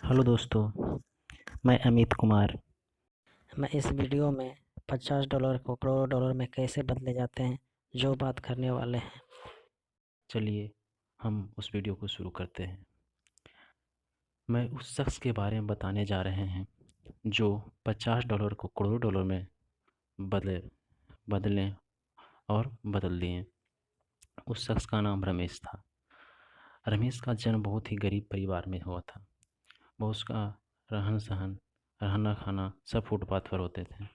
Hello दोस्तों, मैं अमित कुमार। मैं इस वीडियो में $50 को करोड़ों डॉलर में कैसे बदले जाते हैं जो बात करने वाले हैं। चलिए हम उस वीडियो को शुरू करते हैं। मैं उस शख्स के बारे में बताने जा रहे हैं जो $50 को करोड़ों डॉलर में बदले बदलें और बदल दिए। उस शख्स का नाम रमेश था। रमेश का जन्म बहुत ही गरीब परिवार में हुआ था। वो उसका रहन सहन, रहना खाना सब फुटपाथ पर होते थे।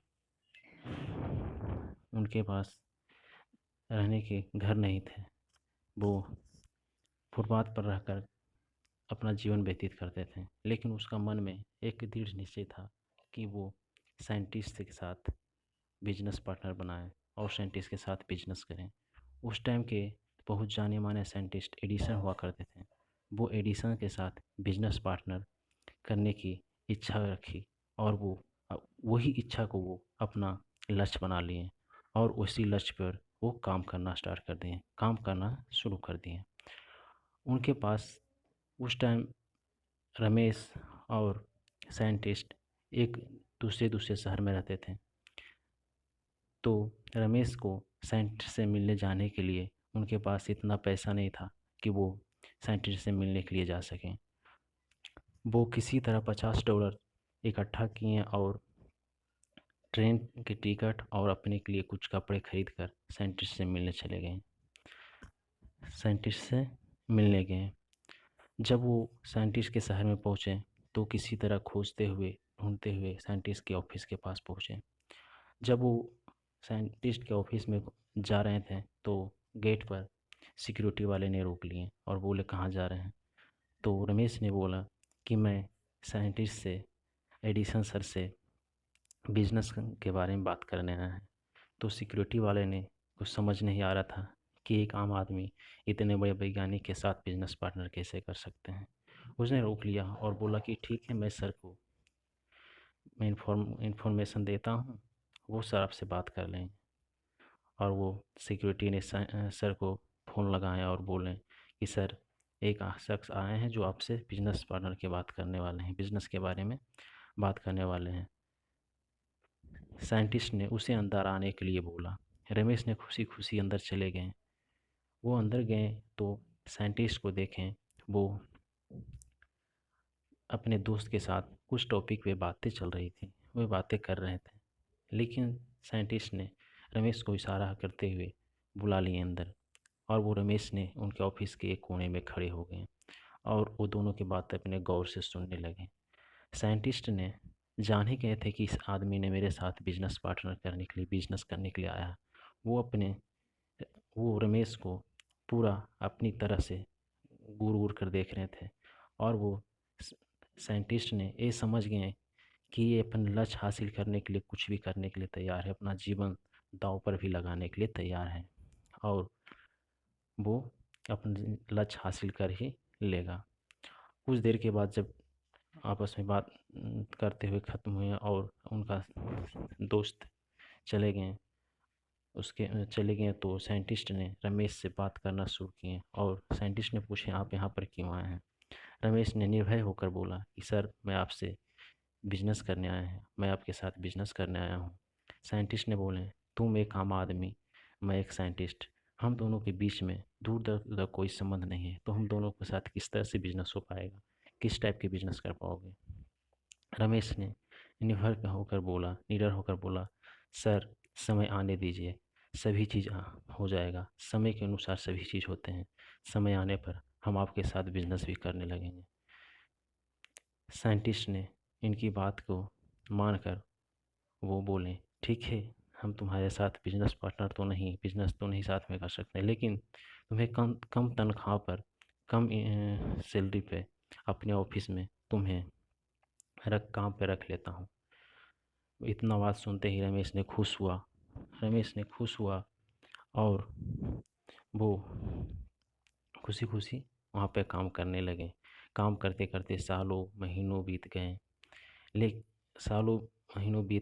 उनके पास रहने के घर नहीं थे। वो फुटपाथ पर रहकर अपना जीवन व्यतीत करते थे। लेकिन उसका मन में एक दृढ़ निश्चय था कि वो साइंटिस्ट के साथ बिजनेस पार्टनर बनाएं और साइंटिस्ट के साथ बिजनेस करें। उस टाइम के बहुत जाने माने साइंटिस्ट एडिसन हुआ करते थे। वो एडिसन के साथ बिजनेस पार्टनर करने की इच्छा रखी और वही इच्छा को वो अपना लक्ष्य बना लिए और उसी लक्ष्य पर वो काम करना स्टार्ट कर दिए, काम करना शुरू कर दिए। उनके पास उस टाइम रमेश और साइंटिस्ट एक दूसरे दूसरे शहर में रहते थे। तो रमेश को साइंटिस्ट से मिलने जाने के लिए उनके पास इतना पैसा नहीं था कि वो साइंटिस्ट से मिलने के लिए जा सकें। वो किसी तरह $50 इकट्ठा किए और ट्रेन की टिकट और अपने के लिए कुछ कपड़े खरीद कर साइंटिस्ट से मिलने चले गए। साइंटिस्ट से मिलने गए। जब वो साइंटिस्ट के शहर में पहुँचे तो किसी तरह खोजते हुए ढूंढते हुए साइंटिस्ट के ऑफिस के पास पहुँचे। जब वो साइंटिस्ट के ऑफिस में जा रहे थे तो गेट पर सिक्योरिटी वाले ने रोक लिए और बोले कहाँ जा रहे हैं। तो रमेश ने बोला कि मैं साइंटिस्ट से, एडिसन सर से बिजनेस के बारे में बात करने आया है। तो सिक्योरिटी वाले ने कुछ समझ नहीं आ रहा था कि एक आम आदमी इतने बड़े वैज्ञानिक के साथ बिजनेस पार्टनर कैसे कर सकते हैं। उसने रोक लिया और बोला कि ठीक है, मैं सर को मैं इन्फॉर्मेशन देता हूँ, वो सर आपसे बात कर लें। और वो सिक्योरिटी ने सर को फ़ोन लगाया और बोले कि सर, एक शख्स आए हैं जो आपसे बिजनेस पार्टनर की बात करने वाले हैं, बिजनेस के बारे में बात करने वाले हैं। साइंटिस्ट ने उसे अंदर आने के लिए बोला। रमेश ने खुशी खुशी अंदर चले गए। वो अंदर गए तो साइंटिस्ट को देखें, वो अपने दोस्त के साथ कुछ टॉपिक पे बातें चल रही थी, वे बातें कर रहे थे। लेकिन साइंटिस्ट ने रमेश को इशारा करते हुए बुला लिए अंदर और वो रमेश ने उनके ऑफिस के एक कोने में खड़े हो गए और वो दोनों की बातें अपने गौर से सुनने लगे। साइंटिस्ट ने जान ही गए थे कि इस आदमी ने मेरे साथ बिजनेस पार्टनर करने के लिए, बिजनेस करने के लिए आया है। वो अपने वो रमेश को पूरा अपनी तरह से घूर घूर कर देख रहे थे और वो साइंटिस्ट ने ये समझ गए कि ये अपन लक्ष्य हासिल करने के लिए कुछ भी करने के लिए तैयार है, अपना जीवन दांव पर भी लगाने के लिए तैयार है और वो अपना लक्ष्य हासिल कर ही लेगा। कुछ देर के बाद जब आपस में बात करते हुए ख़त्म हुए और उनका दोस्त चले गए चले गए तो साइंटिस्ट ने रमेश से बात करना शुरू किए और साइंटिस्ट ने पूछे आप यहाँ पर क्यों आए हैं। रमेश ने निर्भय होकर बोला कि सर, मैं आपसे बिजनेस करने आया हैं, मैं आपके साथ बिजनेस करने आया हूँ। साइंटिस्ट ने बोले तुम एक आम आदमी, मैं एक साइंटिस्ट, हम दोनों के बीच में दूर दर तक कोई संबंध नहीं है, तो हम दोनों के साथ किस तरह से बिजनेस हो पाएगा, किस टाइप के बिजनेस कर पाओगे। रमेश ने निडर होकर बोला सर, समय आने दीजिए, सभी चीज़ हो जाएगा, समय के अनुसार सभी चीज़ होते हैं, समय आने पर हम आपके साथ बिजनेस भी करने लगेंगे। साइंटिस्ट ने इनकी बात को मानकर वो बोले ठीक है, हम तुम्हारे साथ बिजनेस तो नहीं साथ में कर सकते, लेकिन तुम्हें कम कम तनख्वाह पर, कम सैलरी पे अपने ऑफिस में तुम्हें काम पे रख लेता हूँ। इतना बात सुनते ही रमेश ने खुश हुआ और वो खुशी खुशी वहाँ पे काम करने लगे। काम करते करते ले सालों बीत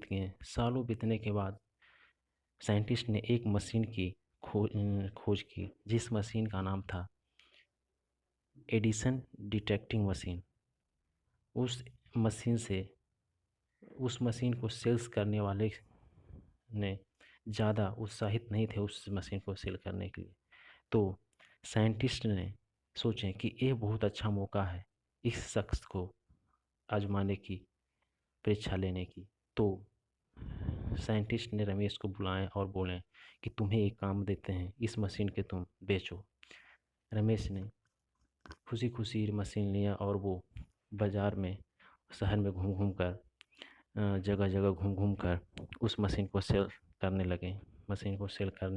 गए। सालों बीतने के बाद साइंटिस्ट ने एक मशीन की खोज की, जिस मशीन का नाम था एडिसन डिटेक्टिंग मशीन। उस मशीन को सेल्स करने वाले ने ज़्यादा उत्साहित नहीं थे उस मशीन को सेल करने के लिए। तो साइंटिस्ट ने सोचे कि ये बहुत अच्छा मौका है इस शख्स को आजमाने की, परीक्षा लेने की। तो साइंटिस्ट ने रमेश को बुलाएं और बोले कि तुम्हें एक काम देते हैं, इस मशीन के तुम बेचो। रमेश ने खुशी खुशी मशीन लिया और वो बाज़ार में, शहर में घूम घूम कर, जगह जगह घूम घूम कर उस मशीन को सेल करने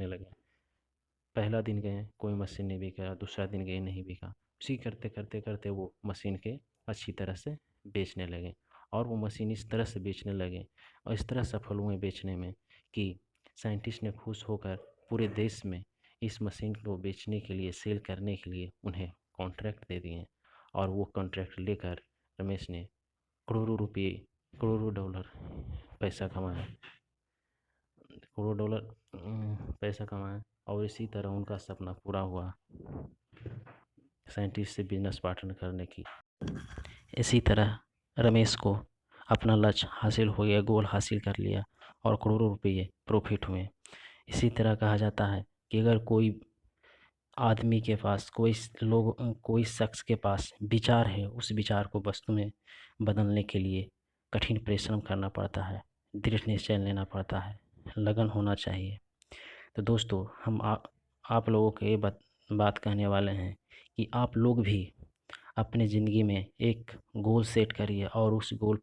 लगे। पहला दिन गए, कोई मशीन नहीं बिका। दूसरा दिन गए, नहीं बिका। उसी करते करते करते वो मशीन के अच्छी तरह से बेचने लगे, और वो मशीन इस तरह से बेचने लगे और इस तरह सफल हुए बेचने में कि साइंटिस्ट ने खुश होकर पूरे देश में इस मशीन को बेचने के लिए, सेल करने के लिए उन्हें कॉन्ट्रैक्ट दे दिए। और वो कॉन्ट्रैक्ट लेकर रमेश ने करोड़ों रुपये, करोड़ों डॉलर पैसा कमाया, करोड़ों डॉलर पैसा कमाया। और इसी तरह उनका सपना पूरा हुआ साइंटिस्ट से बिजनेस पार्टनर करने की। इसी तरह रमेश को अपना लक्ष्य हासिल हो गया, गोल हासिल कर लिया और करोड़ों रुपये प्रॉफिट हुए। इसी तरह कहा जाता है कि अगर कोई आदमी के पास, कोई शख्स के पास विचार है, उस विचार को वस्तु में बदलने के लिए कठिन परिश्रम करना पड़ता है, दृढ़ निश्चय लेना पड़ता है, लगन होना चाहिए। तो दोस्तों, हम आप लोगों को ये बात कहने वाले हैं कि आप लोग भी अपनी ज़िंदगी में एक गोल सेट करिए और उस गोल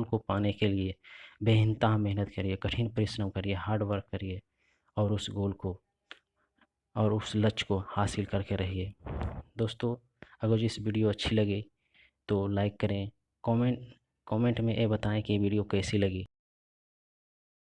को पाने के लिए बेइंतहा मेहनत करिए, कठिन परिश्रम करिए, हार्ड वर्क करिए और उस लक्ष्य को हासिल करके रहिए। दोस्तों, अगर इस वीडियो अच्छी लगे तो लाइक करें, कमेंट में ये बताएं कि वीडियो कैसी लगी।